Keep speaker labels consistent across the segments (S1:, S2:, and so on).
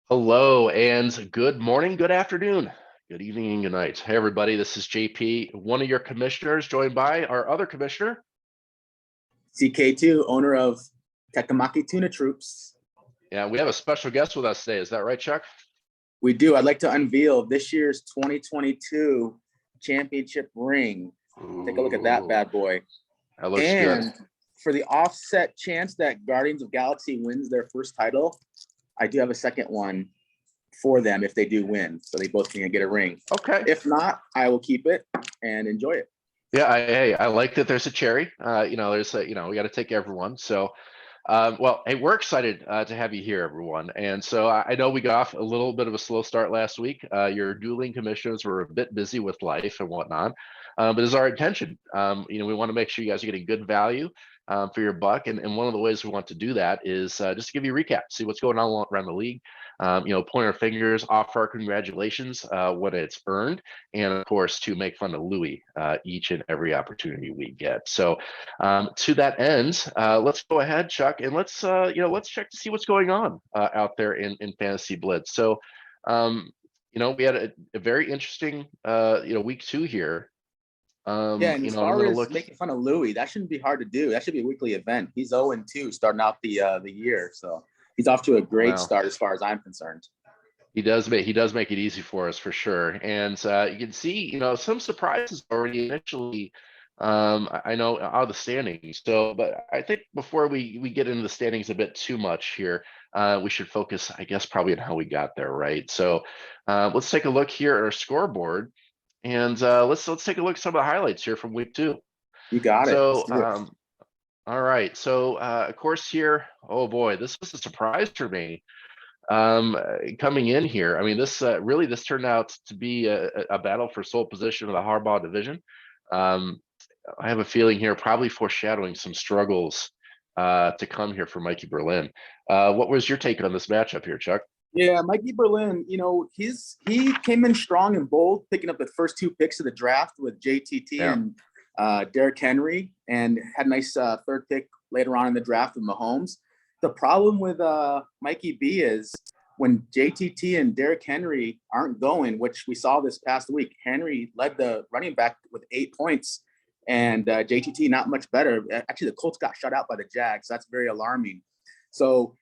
S1: Hello and good morning, good afternoon, good evening, and good night. Hey, everybody, this is JP, one of your commissioners, joined by our other commissioner.
S2: CK2, owner of Tekamaki Tuna Troops.
S1: Yeah, we have a special guest with us today. Is that right, Chuck?
S2: We do. I'd like to unveil this year's 2022 championship ring. Take a look at that bad boy.
S1: That looks good.
S2: For the offset chance that Guardians of Galaxy wins their first title, I do have a second one for them if they do win, so they both can get a ring.
S1: Okay.
S2: If not, I will keep it and enjoy it.
S1: Yeah, I like that there's a cherry. There's we got to take everyone. So, well, hey, we're excited to have you here, everyone. And so I know we got off a little bit of a slow start last week. Your dueling commissioners were a bit busy with life and whatnot, but it's our intention. We want to make sure you guys are getting good value for your buck. And one of the ways we want to do that is just to give you a recap, see what's going on around the league. Point our fingers, offer our congratulations when it's earned, and of course to make fun of Louis each and every opportunity we get. So to that end, let's go ahead, Chuck, and let's check to see what's going on out there in Fantasy Blitz. So we had a very interesting week 2 here.
S2: And as far as making fun of Louis, that shouldn't be hard to do. That should be a weekly event. He's 0-2 starting out the year, so he's off to a great start as far as I'm concerned.
S1: He does make it easy for us for sure, and you can see some surprises already initially. I know out of the standings. So, but I think before we get into the standings a bit too much here, we should focus, I guess, probably on how we got there, right? So, let's take a look here at our scoreboard. And let's take a look at some of the highlights here from week 2.
S2: You got it.
S1: So, all right. So, of course, here, oh boy, this was a surprise for me coming in here. I mean, this turned out to be a battle for sole position of the Harbaugh division. I have a feeling here, probably foreshadowing some struggles to come here for Mikey Berlin. What was your take on this matchup here, Chuck?
S2: Yeah, Mikey Berlin, he came in strong and bold, picking up the first 2 picks of the draft with JTT and Derrick Henry, and had a nice third pick later on in the draft with Mahomes. The problem with Mikey B is when JTT and Derrick Henry aren't going, which we saw this past week. Henry led the running back with 8 points, and JTT not much better. Actually, the Colts got shut out by the Jags. So that's very alarming. So,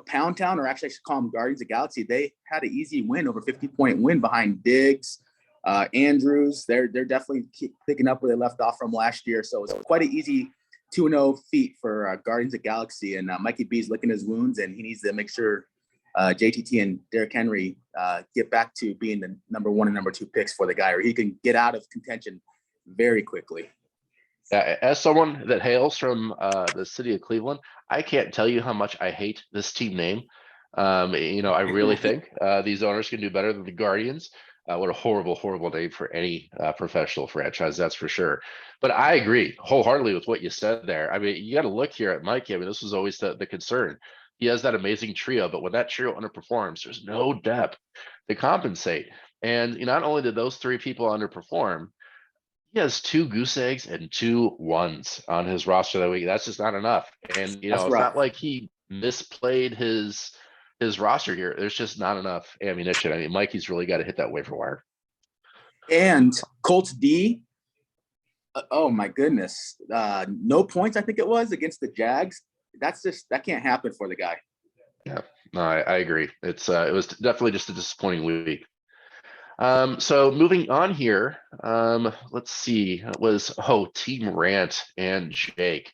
S2: Pound Town, or actually I should call them Guardians of Galaxy, they had an easy win, over 50-point win behind Diggs, Andrews. They're definitely picking up where they left off from last year. So it's quite an easy 2-0 feat for Guardians of Galaxy. And Mikey B's licking his wounds, and he needs to make sure JTT and Derrick Henry get back to being the number 1 and number 2 picks for the guy, or he can get out of contention very quickly.
S1: As someone that hails from the city of Cleveland, I can't tell you how much I hate this team name. I really think these owners can do better than the Guardians. What a horrible name for any professional franchise, that's for sure. But I agree wholeheartedly with what you said there. I mean, you got to look here at Mikey. I mean, this was always the concern. He has that amazing trio, but when that trio underperforms, there's no depth to compensate. And not only did those 3 people underperform, he has 2 goose eggs and 2 ones on his roster that week. That's just not enough. And it's not like he misplayed his roster here. There's just not enough ammunition. I mean, Mikey's really got to hit that waiver wire.
S2: And Colts D, oh my goodness, no points, I think it was, against the Jags. That can't happen for the guy.
S1: Yeah, no, I agree. It was definitely just a disappointing week. So moving on here, let's see. It was Team Rant and Jake.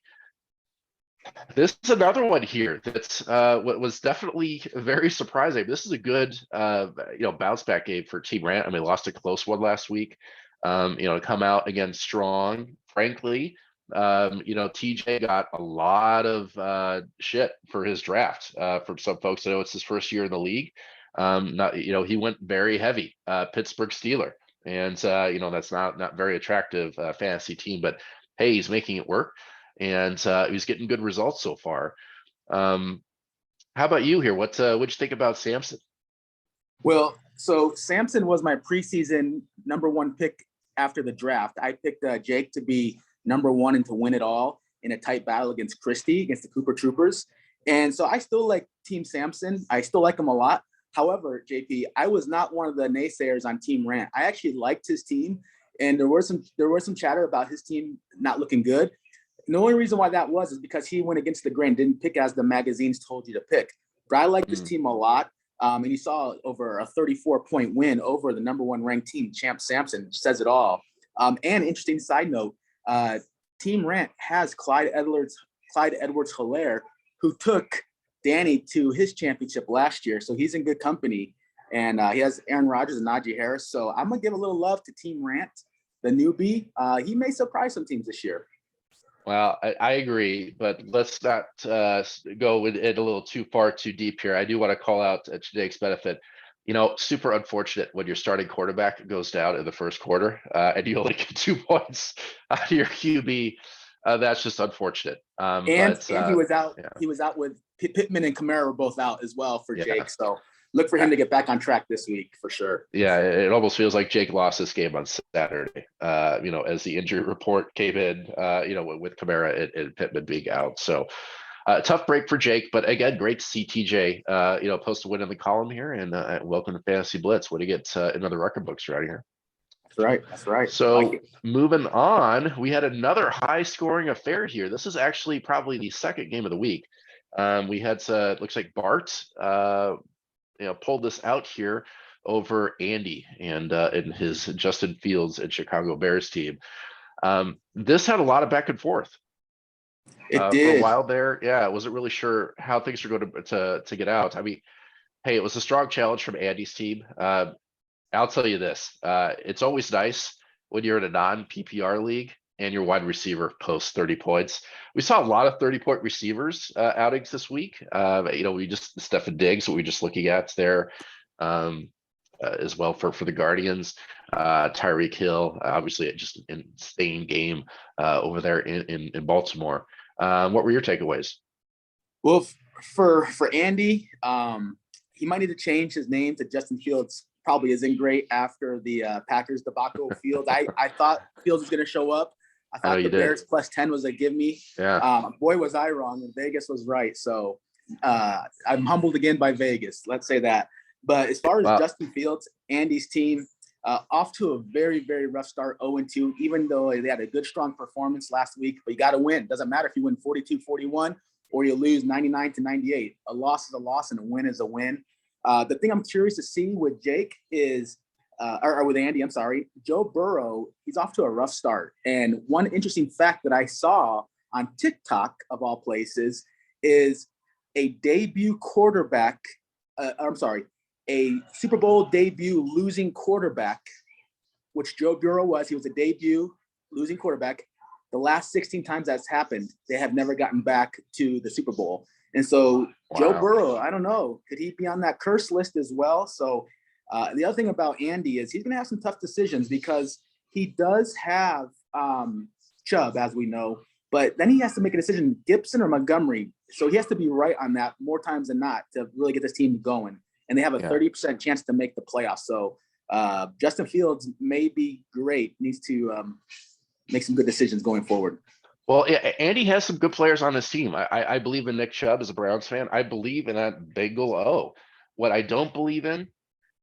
S1: This is another one here that's what was definitely very surprising. This is a good bounce back game for Team Rant. I mean, lost a close one last week. Come out again strong. Frankly, TJ got a lot of shit for his draft from some folks. I know it's his first year in the league. He went very heavy, Pittsburgh Steeler, and that's not very attractive fantasy team, but hey, he's making it work, and he's getting good results so far. How about you here? What'd you think about Samson?
S2: Well, so Samson was my preseason number 1 pick after the draft. I picked Jake to be number 1 and to win it all in a tight battle against Christy, against the Cooper Troopers. And so I still like Team Samson. I still like him a lot. However, JP, I was not one of the naysayers on Team Rant. I actually liked his team, and there was some chatter about his team not looking good. And the only reason why that was is because he went against the grain, didn't pick as the magazines told you to pick. But I like this team a lot. And you saw over a 34-point win over the #1 ranked team, Champ Samson, says it all. And interesting side note, Team Rant has Clyde Edwards-Helaire, who took Danny to his championship last year. So he's in good company. And he has Aaron Rodgers and Najee Harris. So I'm going to give a little love to Team Rant, the newbie. He may surprise some teams this year.
S1: Well, I agree, but let's not go with it a little too far, too deep here. I do want to call out to Jake's benefit. Super unfortunate when your starting quarterback goes down in the first quarter and you only get 2 points out of your QB. That's just unfortunate.
S2: And he was out. Yeah. He was out with Pittman and Kamara were both out as well for Jake. So look for him to get back on track this week for sure.
S1: Yeah, it almost feels like Jake lost this game on Saturday. As the injury report came in, with Kamara and Pittman being out. So tough break for Jake, but again, great to see TJ, post a win in the column here, and welcome to Fantasy Blitz. What do you get another record books right here?
S2: That's right.
S1: So moving on, we had another high scoring affair here. This is actually probably the second game of the week. We had looks like Bart pulled this out here over Andy and his Justin Fields and Chicago Bears team. This had a lot of back and forth.
S2: It did
S1: for a while there. Yeah, I wasn't really sure how things were going to get out. I mean, hey, it was a strong challenge from Andy's team. I'll tell you this: it's always nice when you're in a non-PPR league and your wide receiver posts 30 points. We saw a lot of 30-point receivers outings this week. We just Stefan Diggs, what we're just looking at there, as well for the Guardians. Tyreek Hill, obviously just an insane game over there in Baltimore. What were your takeaways?
S2: Well, for Andy, he might need to change his name to Justin Fields. Probably isn't great after the Packers debacle. Fields, I thought Fields was going to show up. I thought the Bears plus 10 was a give me.
S1: Yeah.
S2: Boy, was I wrong, and Vegas was right. So I'm humbled again by Vegas. Let's say that. But as far as Justin Fields, Andy's team, off to a very, very rough start, 0-2, even though they had a good, strong performance last week. But you got to win. Doesn't matter if you win 42-41 or you lose 99-98. A loss is a loss and a win is a win. The thing I'm curious to see with Jake is, or with Andy, I'm sorry, Joe Burrow, he's off to a rough start. And one interesting fact that I saw on TikTok, of all places, is a debut quarterback, a Super Bowl debut losing quarterback, which Joe Burrow was. He was a debut losing quarterback. The last 16 times that's happened, they have never gotten back to the Super Bowl. And so Joe Burrow, I don't know, could he be on that curse list as well? So the other thing about Andy is he's going to have some tough decisions because he does have Chubb, as we know, but then he has to make a decision, Gibson or Montgomery. So he has to be right on that more times than not to really get this team going. And they have a 30% chance to make the playoffs. So Justin Fields may be great, needs to make some good decisions going forward.
S1: Well, yeah, Andy has some good players on his team. I believe in Nick Chubb as a Browns fan. I believe in that Bengal O. What I don't believe in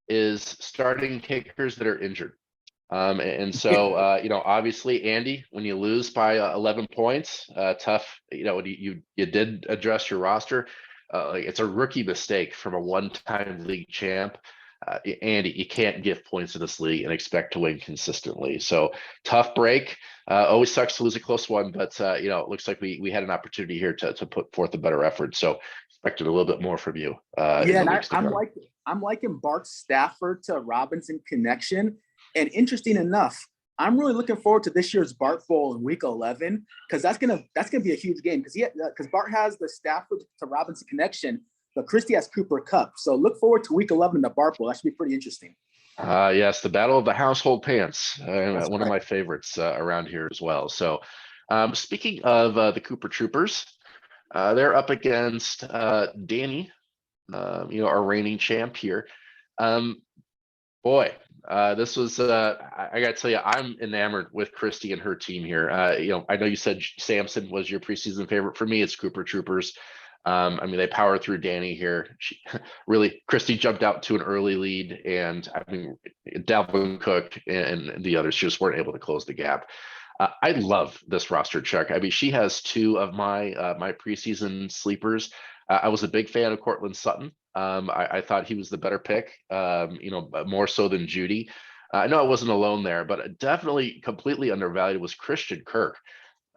S1: is starting kickers that are injured. So, obviously, Andy, when you lose by 11 points, tough. You did address your roster. It's a rookie mistake from a one-time league champ. Andy, you can't give points to this league and expect to win consistently. So tough break. Always sucks to lose a close one, but it looks like we had an opportunity here to put forth a better effort. So expected a little bit more from you.
S2: And I'm liking Bart Stafford to Robinson connection. And interesting enough, I'm really looking forward to this year's Bart Bowl in Week 11 because that's gonna be a huge game because Bart has the Stafford to Robinson connection. But Christy has Cooper Kupp. So look forward to Week 11 in the Bart Bowl. That should be pretty interesting.
S1: Yes, the Battle of the Household Pants. One of my favorites around here as well. So speaking of the Cooper Troopers, they're up against Danny, our reigning champ here. This was, I got to tell you, I'm enamored with Christy and her team here. I know you said Samson was your preseason favorite. For me, it's Cooper Troopers. I mean, they powered through Danny here. She really, Christy jumped out to an early lead, and I mean, Dalvin Cook and the others just weren't able to close the gap. I love this roster check. I mean, she has two of my my preseason sleepers. I was a big fan of Cortland Sutton. I thought he was the better pick, you know, more so than Judy. I know I wasn't alone there, but definitely completely undervalued was Christian Kirk.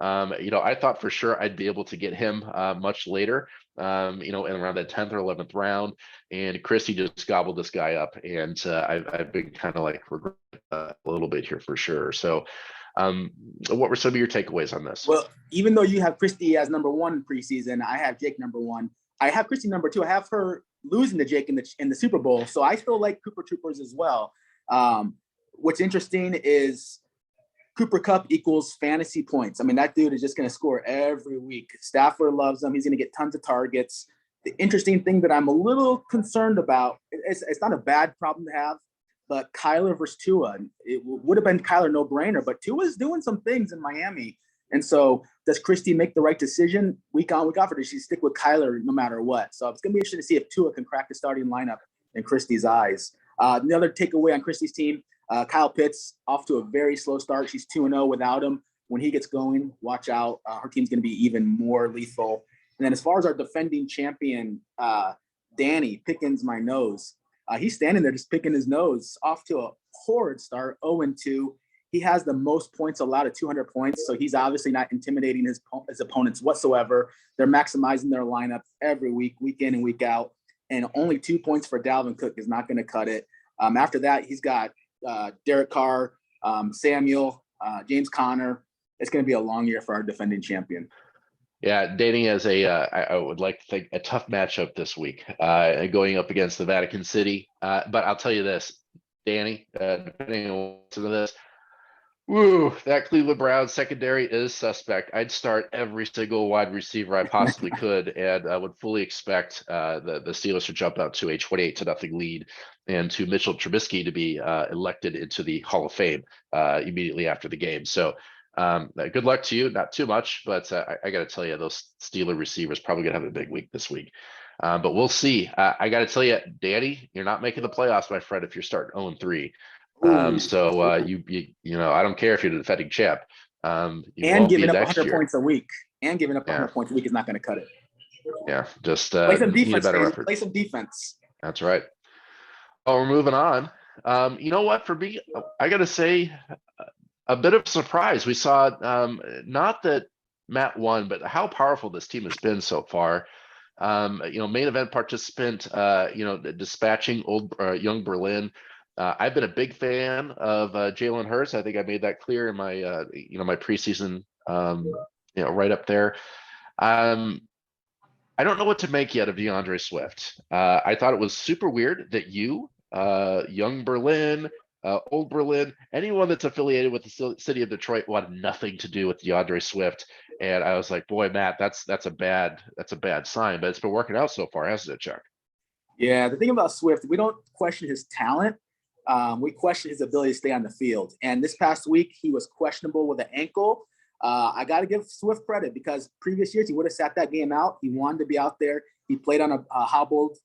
S1: You know, I thought for sure I'd be able to get him much later, you know, in around the 10th or 11th round. And Christy just gobbled this guy up. And I've been kind of like regret a little bit here for sure. So what were some of your takeaways on this?
S2: Well, even though you have Christy as number 1 in preseason, I have Jake number 1. I have Christy number 2. I have her losing to Jake in the Super Bowl. So I still like Cooper Troopers as well. What's interesting is Cooper Kupp equals fantasy points. I mean, that dude is just going to score every week. Stafford loves him. He's going to get tons of targets. The interesting thing that I'm a little concerned about, it's not a bad problem to have, but Kyler versus Tua, it would have been Kyler no-brainer, but Tua's doing some things in Miami. And so does Christy make the right decision week on, week off, or does she stick with Kyler no matter what? So it's going to be interesting to see if Tua can crack the starting lineup in Christy's eyes. The other takeaway on Christy's team, Kyle Pitts off to a very slow start. She's 2-0 without him. When he gets going, watch out. Her team's going to be even more lethal. And then as far as our defending champion, Danny Pickens my nose, he's standing there just picking his nose, off to a horrid start, 0-2. He has the most points allowed at 200 points, so he's obviously not intimidating his opponents whatsoever. They're maximizing their lineup every week, week in and week out, and only 2 points for Dalvin Cook is not going to cut it. After that, he's got Derek Carr, Samuel, James Conner. It's going to be a long year for our defending champion.
S1: Yeah, dating as I would like to think a tough matchup this week, going up against the Vatican City. But I'll tell you this, Danny, depending on some of this, woo, that Cleveland Browns secondary is suspect. I'd start every single wide receiver I possibly could, and I would fully expect the Steelers to jump out to a 28-0 lead, and to Mitchell Trubisky to be elected into the Hall of Fame immediately after the game. So good luck to you. Not too much, but I got to tell you, those Steeler receivers probably gonna have a big week this week. But we'll see. I got to tell you, Danny, you're not making the playoffs, my friend, if you're starting 0-3. So you know, I don't care if you're the defending champ.
S2: And giving up 100 points a week. And giving up 100 points a week is not going to cut it.
S1: Yeah, just
S2: play some defense.
S1: Play
S2: some defense.
S1: That's right. Oh, we're moving on. You know what? For me, I got to say, a bit of a surprise. We saw not that Matt won, but how powerful this team has been so far. You know, main event participant. You know, dispatching young Berlin. I've been a big fan of Jalen Hurts. I think I made that clear in my you know, my preseason you know, right up there. I don't know what to make yet of DeAndre Swift. I thought it was super weird that you, young Berlin, old Berlin, anyone that's affiliated with the city of Detroit wanted nothing to do with DeAndre Swift. And I was like, boy, Matt, that's a bad sign. But it's been working out so far, hasn't it, Chuck?
S2: Yeah, the thing about Swift, we don't question his talent. We question his ability to stay on the field. And this past week, he was questionable with an ankle. I got to give Swift credit, because previous years he would have sat that game out. He wanted to be out there. He played on a hobbled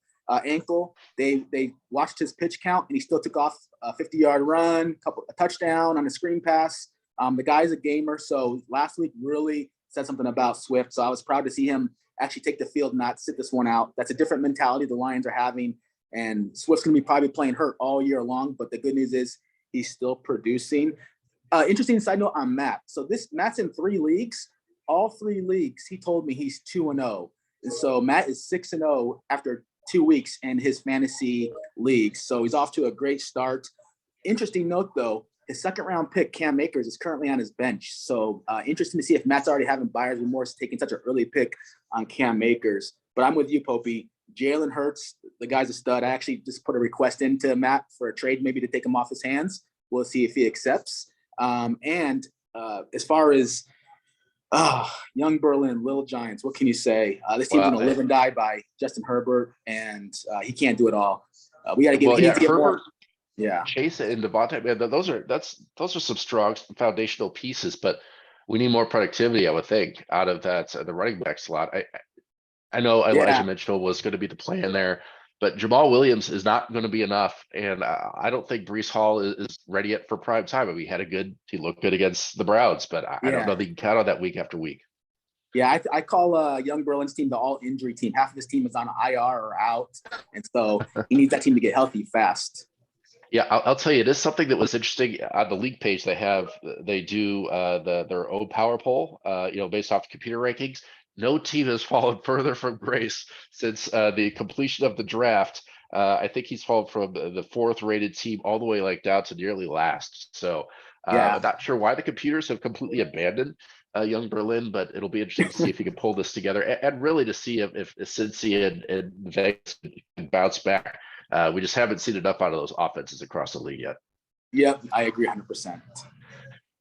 S2: ankle. They watched his pitch count, and he still took off a 50-yard run, a touchdown on a screen pass. The guy's a gamer. So last week really said something about Swift. So I was proud to see him actually take the field, not sit this one out. That's a different mentality the Lions are having. And Swift's going to be probably playing hurt all year long. But the good news is he's still producing. Interesting side note on Matt. So Matt's in 3 leagues. All 3 leagues, he told me he's 2-0. And so Matt is 6-0 after 2 weeks in his fantasy leagues. So he's off to a great start. Interesting note, though, his second-round pick, Cam Akers, is currently on his bench. So interesting to see if Matt's already having buyer's remorse taking such an early pick on Cam Akers. But I'm with you, Popie. Jalen Hurts, the guy's a stud. I actually just put a request into Matt for a trade, maybe to take him off his hands. We'll see if he accepts. And as far as young Berlin, Little Giants, what can you say? This team's going to live and die by Justin Herbert, and he can't do it all. We got to give him more. Yeah,
S1: Chase and Devontae, man, those are some strong foundational pieces, but we need more productivity, I would think, out of that the running back slot. I know Elijah
S2: Yeah,
S1: Mitchell was going to be the plan there, but Jamal Williams is not going to be enough. And I don't think Brees Hall is ready yet for prime time. I mean, he looked good against the Browns, but I don't know
S2: yeah.
S1: that you can count on that week after week.
S2: Yeah, I call Young Berlin's team the all injury team. Half of his team is on IR or out, and so he needs that team to get healthy fast.
S1: Yeah, I'll tell you, it is something that was interesting on the league page. They do their own power poll, based off computer rankings. No team has fallen further from grace since the completion of the draft. I think he's fallen from the fourth rated team all the way like down to nearly last. So
S2: Yeah,
S1: not sure why the computers have completely abandoned young Berlin, but it'll be interesting to see if he can pull this together and really to see if Cincy and Vegas can bounce back. We just haven't seen enough out of those offenses across the league yet.
S2: yep, I agree 100%.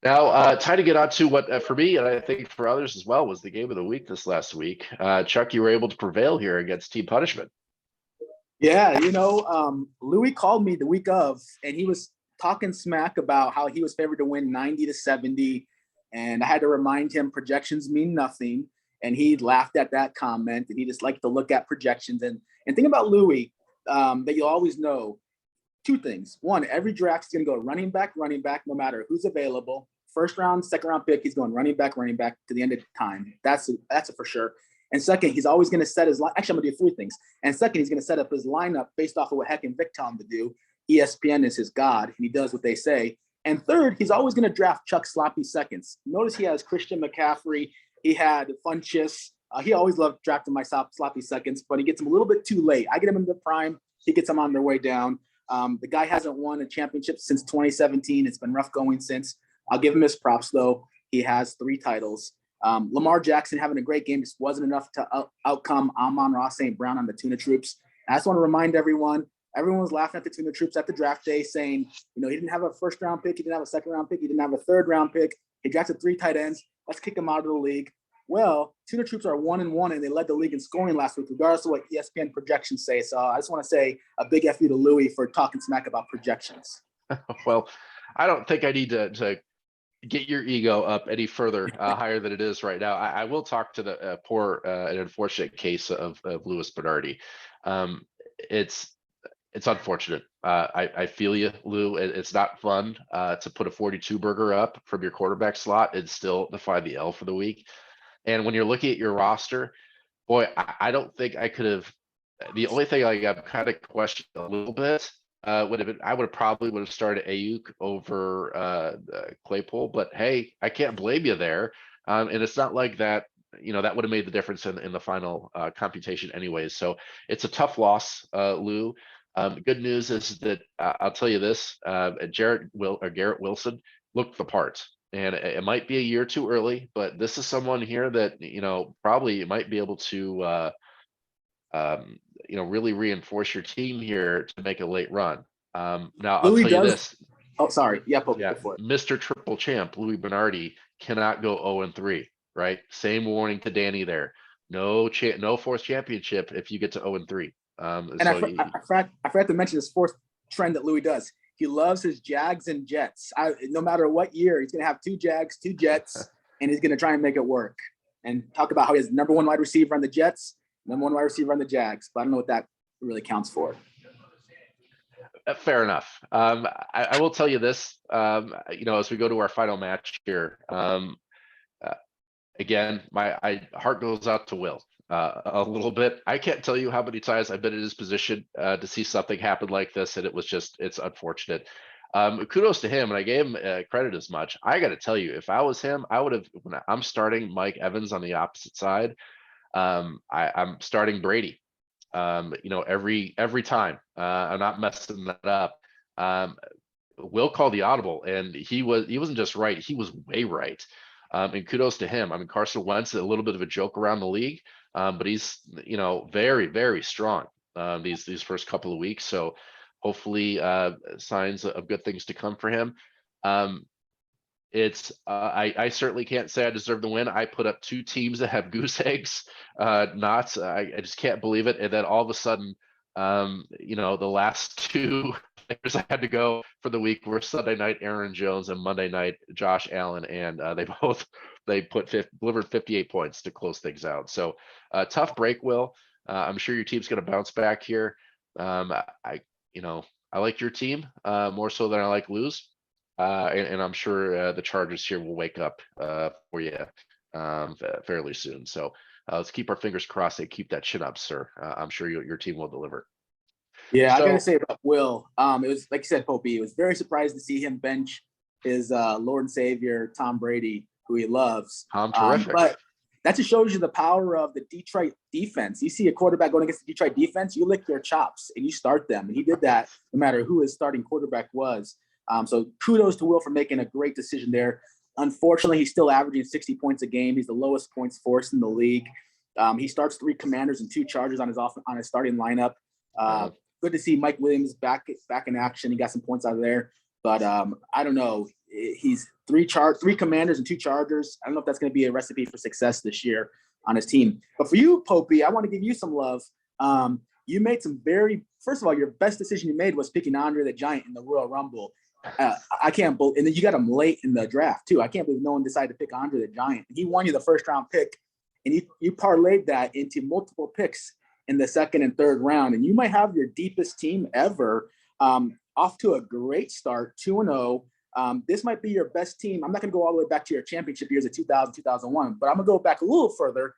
S1: Now, time to get on to what, for me, and I think for others as well, was the game of the week this last week. Chuck, you were able to prevail here against Team Punishment.
S2: Yeah, Louis called me the week of, and he was talking smack about how he was favored to win 90-70, and I had to remind him projections mean nothing, and he laughed at that comment, and he just liked to look at projections. And think about Louis, that you'll always know two things. One, every draft is going to go running back, no matter who's available. First round, second round pick, he's going running back to the end of time. That's a for sure. And second, he's always going to set his line. Actually, I'm going to do three things. And second, he's going to set up his lineup based off of what Heck and Vic tell him to do. ESPN is his god, and he does what they say. And third, he's always going to draft Chuck sloppy seconds. Notice he has Christian McCaffrey. He had Funchess. He always loved drafting my sloppy seconds, but he gets him a little bit too late. I get him in the prime. He gets them on their way down. The guy hasn't won a championship since 2017. It's been rough going since. I'll give him his props, though. He has 3 titles. Lamar Jackson having a great game just wasn't enough to outcome Amon-Ra St. Brown on the Tuna Troops. I just want to remind everyone was laughing at the Tuna Troops at the draft day saying, he didn't have a first-round pick. He didn't have a second-round pick. He didn't have a third-round pick. He drafted 3 tight ends. Let's kick him out of the league. Well, Tuna Troops are 1-1, and they led the league in scoring last week, regardless of what ESPN projections say. So I just want to say a big F you to Louis for talking smack about projections.
S1: Well, I don't think I need to get your ego up any further higher than it is right now. I will talk to the poor and unfortunate case of Louis Bernardi. It's unfortunate. I feel you, Lou. It's not fun to put a 42 burger up from your quarterback slot and still defy the L for the week. And when you're looking at your roster, boy, I don't think I could have. The only thing I'm kind of questioned a little bit would have been I would have started Ayuk over Claypool, but hey, I can't blame you there. And it's not like that. That would have made the difference in the final computation anyways. So it's a tough loss, Lou. Good news is that I'll tell you this: Garrett Wilson looked the part. And it might be a year too early, but this is someone here that, probably might be able to, really reinforce your team here to make a late run. Now, I'll
S2: Louis
S1: tell you
S2: does.
S1: this.
S2: Oh, sorry. Yeah,
S1: Mr. Triple Champ, Louis Bernardi, cannot go 0-3, right? Same warning to Danny there. No fourth championship if you get to 0-3.
S2: And I forgot to mention this fourth trend that Louis does. He loves his Jags and Jets. No matter what year, he's going to have 2 Jags, 2 Jets, and he's going to try and make it work. And talk about how he has number 1 wide receiver on the Jets, number 1 wide receiver on the Jags. But I don't know what that really counts for.
S1: Fair enough. I will tell you this, as we go to our final match here, again, my heart goes out to Will. A little bit. I can't tell you how many times I've been in his position to see something happen like this, and it's unfortunate. Kudos to him, and I gave him credit as much. I got to tell you, if I was him, I would have. When I'm starting Mike Evans on the opposite side, I'm starting Brady. Every time. I'm not messing that up. Will called the audible, and he wasn't just right; he was way right. And kudos to him. I mean, Carson Wentz is a little bit of a joke around the league. But he's, very, very strong these first couple of weeks. So hopefully signs of good things to come for him. I certainly can't say I deserve the win. I put up 2 teams that have goose eggs. I just can't believe it. And then all of a sudden, the last 2 players I had to go for the week were Sunday night Aaron Jones and Monday night Josh Allen, and they delivered 58 points to close things out. So tough break, Will. I'm sure your team's going to bounce back here. I I like your team more so than I like lose, and I'm sure the Chargers here will wake up for you fairly soon. So let's keep our fingers crossed. They keep that chin up, sir. I'm sure your team will deliver.
S2: Yeah, I
S1: So-
S2: gotta say about Will, it was like you said, Popie. It was very surprised to see him bench his Lord and Savior Tom Brady, who he loves.
S1: I'm terrific.
S2: But that just shows you the power of the Detroit defense. You see a quarterback going against the Detroit defense, you lick your chops and you start them. And he did that no matter who his starting quarterback was. So kudos to Will for making a great decision there. Unfortunately, he's still averaging 60 points a game. He's the lowest points forced in the league. He starts 3 Commanders and 2 Chargers on his starting lineup. Good to see Mike Williams back in action. He got some points out of there, but I don't know. He's 3 Commanders and 2 Chargers. I don't know if that's going to be a recipe for success this year on his team. But for you, Popie, I want to give you some love. You made some first of all, your best decision you made was picking Andre the Giant in the Royal Rumble. I can't believe, and then you got him late in the draft too. I can't believe no one decided to pick Andre the Giant. He won you the first round pick, and you parlayed that into multiple picks in the second and third round, and you might have your deepest team ever. Off to a great start, 2-0. This might be your best team. I'm not going to go all the way back to your championship years of 2000, 2001, but I'm going to go back a little further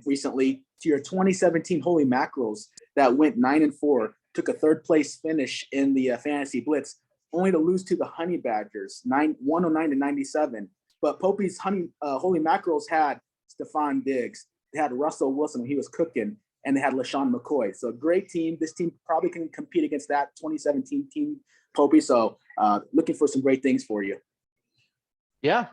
S2: recently to your 2017 Holy Mackerels that went 9-4, took a 3rd place finish in the Fantasy Blitz, only to lose to the Honey Badgers, 109-97. But Popie's Holy Mackerels had Stephon Diggs. They had Russell Wilson when he was cooking, and they had LaShawn McCoy. So a great team. This team probably can compete against that 2017 team, Popie. So looking for some great things for you.
S1: Yeah,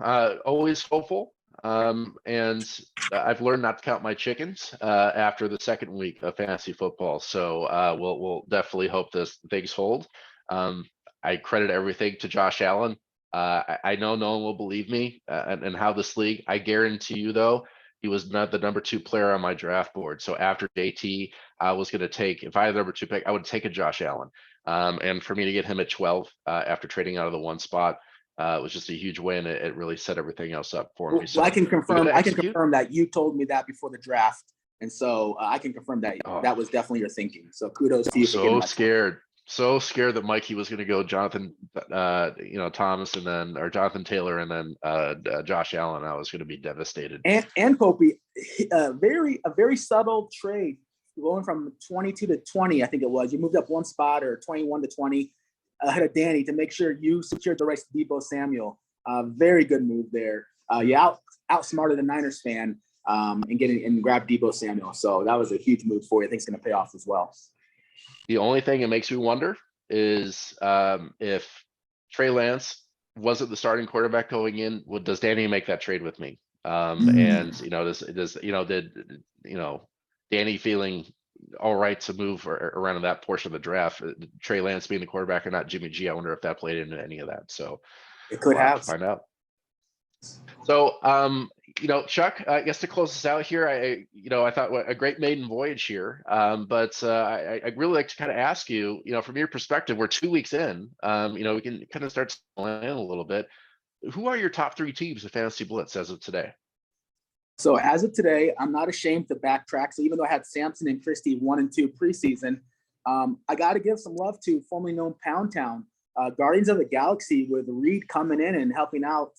S1: always hopeful. And I've learned not to count my chickens after the second week of fantasy football. So we'll definitely hope things hold. I credit everything to Josh Allen. I know no one will believe me and how this league. I guarantee you, though, he was not the number 2 player on my draft board. So after JT, I was going to take, if I had the number 2 pick, I would take a Josh Allen. And for me to get him at 12 after trading out of the 1 spot was just a huge win. It really set everything else up for me. So
S2: I can confirm that you told me that before the draft. And so I can confirm that that was definitely your thinking. So kudos to you.
S1: So scared that Mikey was going to go Jonathan, Thomas, and then or Jonathan Taylor, and then Josh Allen. I was going to be devastated.
S2: And Popie, a very subtle trade, going from 22 to 20. I think it was. You moved up 1 spot, or 21 to 20, ahead of Danny, to make sure you secured the rights to Deebo Samuel. Very good move there. You outsmarted the Niners fan and grabbed Deebo Samuel. So that was a huge move for you. I think it's going to pay off as well.
S1: The only thing that makes me wonder is if Trey Lance wasn't the starting quarterback going in, does Danny make that trade with me? And did Danny feeling all right to move around in that portion of the draft? Trey Lance being the quarterback or not Jimmy G? I wonder if that played into any of that. So
S2: it could have
S1: to find out. So, Chuck, I guess to close this out here, I thought what a great maiden voyage here. But I'd really like to kind of ask you, from your perspective, we're 2 weeks in, we can kind of start in a little bit. Who are your top 3 teams of Fantasy Blitz as of today?
S2: So as of today, I'm not ashamed to backtrack. So even though I had Samson and Christy 1 and 2 preseason, I got to give some love to formerly known Pound Town, Guardians of the Galaxy, with Reed coming in and helping out.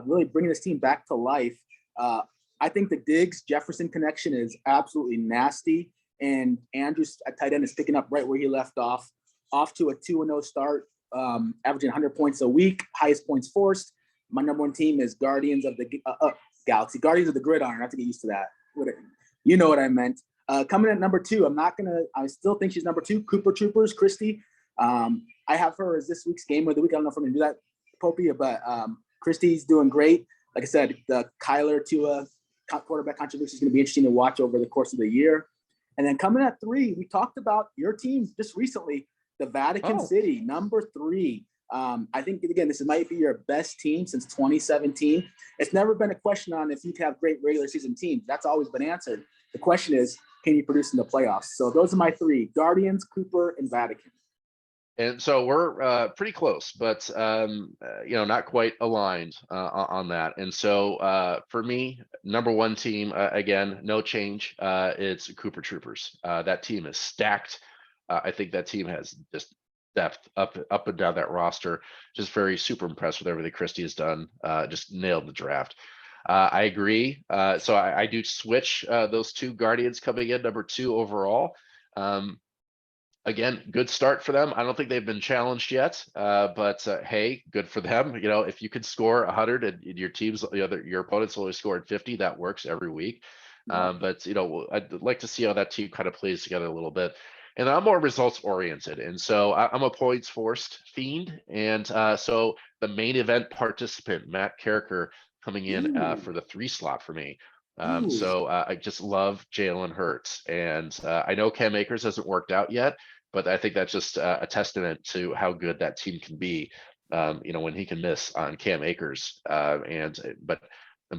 S2: Really bringing this team back to life. I think the Diggs Jefferson connection is absolutely nasty, and Andrews at tight end is picking up right where he left off to a 2-0 start, averaging 100 points a week, highest points forced. My number 1 team is Guardians of the Galaxy, Guardians of the Gridiron. I have to get used to that. You know what I meant. Coming at number 2, I still think she's number 2. Cooper Troopers, Christy. I have her as this week's game of the week. I don't know if I'm going to do that, Popie, but Christy's doing great. Like I said, the Kyler Tua quarterback contribution is going to be interesting to watch over the course of the year. And then coming at 3, we talked about your team just recently, the Vatican City, number 3. I think, again, this might be your best team since 2017. It's never been a question on if you have great regular season teams. That's always been answered. The question is, can you produce in the playoffs? So those are my 3: Guardians, Cooper, and Vatican.
S1: And so we're pretty close, but not quite aligned on that. And so for me, number one team, again, no change. It's Cooper Troopers. That team is stacked. I think that team has just depth up and down that roster. Just very super impressed with everything Christy has done. Just nailed the draft. I agree. So I do switch those two Guardians coming in number 2 overall. Again, good start for them. I don't think they've been challenged yet, but hey, good for them. If you could score 100 and your team's, your opponent's only scored 50, that works every week. But I'd like to see how that team kind of plays together a little bit. And I'm more results oriented, and so I'm a points forced fiend. And so the main event participant, Matt Carricker, coming in for the 3 slot for me. So I just love Jalen Hurts, and I know Cam Akers hasn't worked out yet, but I think that's just a testament to how good that team can be. When he can miss on Cam Akers, and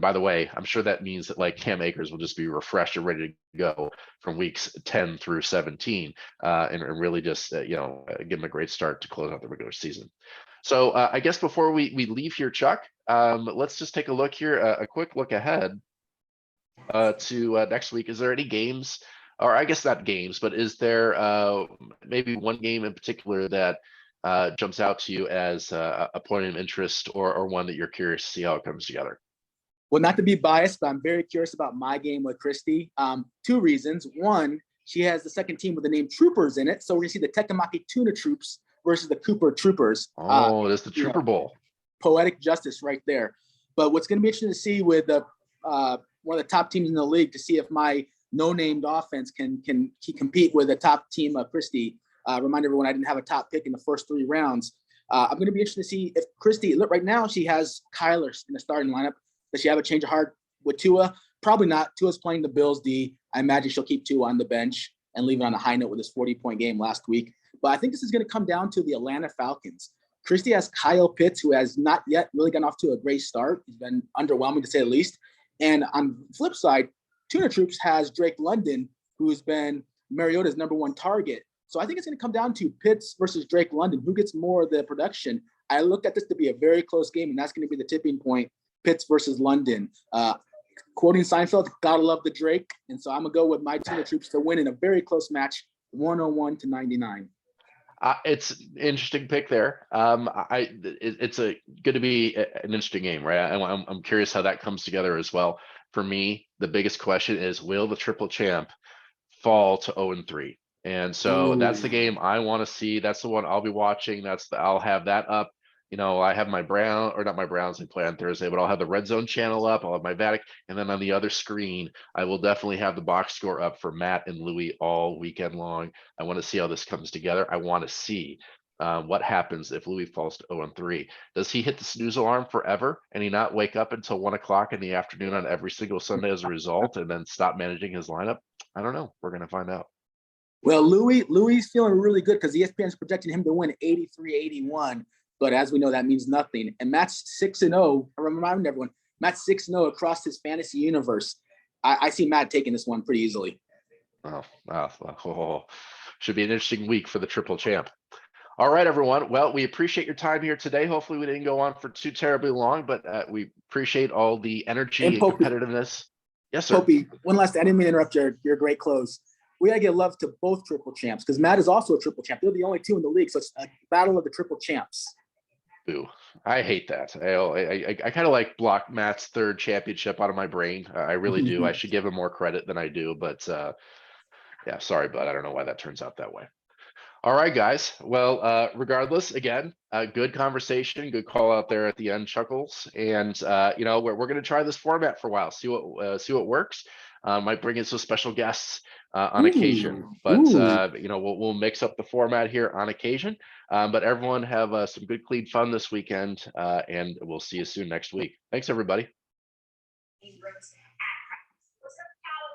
S1: by the way, I'm sure that means that like Cam Akers will just be refreshed and ready to go from weeks 10 through 17, and really just give him a great start to close out the regular season. So I guess before we leave here, Chuck, let's just take a look here, a quick look ahead to next week. Is there any games, or I guess not games, but is there maybe one game in particular that jumps out to you as a point of interest, or one that you're curious to see how it comes together?
S2: Well, not to be biased, but I'm very curious about my game with Christy. 2 reasons. One, she has the second team with the name Troopers in it. So we're going to see the Tekamaki Tuna Troops versus the Cooper Troopers.
S1: Oh, that's the Trooper Bowl.
S2: Poetic justice right there. But what's going to be interesting to see with the one of the top teams in the league, to see if my no-named offense can compete with the top team of Christy. Remind everyone I didn't have a top pick in the first 3 rounds. I'm going to be interested to see if Christy, look, right now she has Kyler in the starting lineup. Does she have a change of heart with Tua? Probably not. Tua's playing the Bills D. I imagine she'll keep Tua on the bench and leave it on a high note with this 40-point game last week. But I think this is going to come down to the Atlanta Falcons. Christy has Kyle Pitts, who has not yet really gotten off to a great start. He's been underwhelming, to say the least. And on the flip side, Tuna Troops has Drake London, who's been Mariota's number 1 target. So I think it's going to come down to Pitts versus Drake London. Who gets more of the production? I look at this to be a very close game, and that's going to be the tipping point. Pitts versus London. Quoting Seinfeld, gotta love the Drake. And so I'm going to go with my Tuna Troops to win in a very close match, 101-99.
S1: It's an interesting pick there. It's going to be an interesting game, right? I'm curious how that comes together as well. For me, the biggest question is, will the triple champ fall to 0-3? And so that's the game I want to see. That's the one I'll be watching. I'll have that up. I have my not my Browns, they play on Thursday, but I'll have the Red Zone channel up. I'll have my Vatic, and then on the other screen, I will definitely have the box score up for Matt and Louie all weekend long. I want to see how this comes together. I want to see what happens if Louie falls to 0-3. Does he hit the snooze alarm forever and he not wake up until 1 o'clock in the afternoon on every single Sunday as a result, and then stop managing his lineup? I don't know. We're going to find out.
S2: Well, Louie's feeling really good because ESPN is projecting him to win 83-81. But as we know, that means nothing. And Matt's 6-0. I remind everyone, Matt's 6-0 across his fantasy universe. I see Matt taking this one pretty easily.
S1: Should be an interesting week for the triple champ. All right, everyone. Well, we appreciate your time here today. Hopefully we didn't go on for too terribly long, but we appreciate all the energy and competitiveness. Yes, sir.
S2: Popie, one last thing. I didn't mean to interrupt your great close. We gotta give love to both triple champs because Matt is also a triple champ. They're the only 2 in the league, so it's a battle of the triple champs.
S1: Ooh, I hate that. I kind of like block Matt's 3rd championship out of my brain. I really do. I should give him more credit than I do, but yeah, sorry, bud. I don't know why that turns out that way. All right, guys. Well, regardless, again, good conversation, good call out there at the end, Chuckles. And we're going to try this format for a while, see what works. Might bring in some special guests on occasion, but we'll mix up the format here on occasion. But everyone have some good, clean fun this weekend, and we'll see you soon next week. Thanks, everybody.